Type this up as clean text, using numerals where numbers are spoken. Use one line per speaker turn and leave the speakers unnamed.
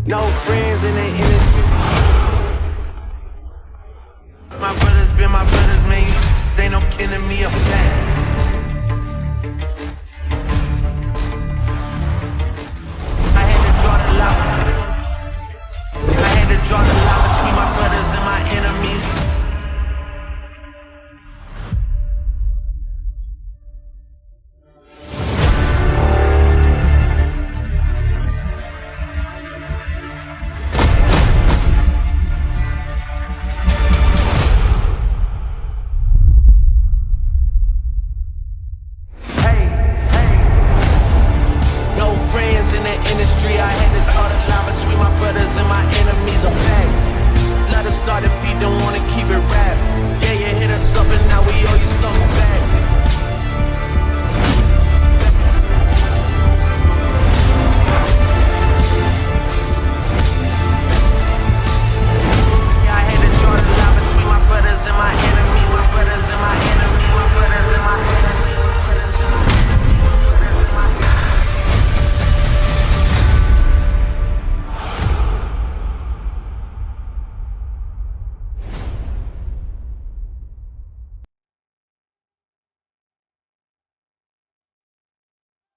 No friends in the industry. My brothers been my brothers, man. They no kidding me a fact. I had to draw the line. I had to draw the line between my brothers and my enemies. Industry, I had to draw the line between my brothers and my enemies. A fact. Let us start a beat, don't wanna keep it rap. Yeah, you hit us up and now we owe you something back.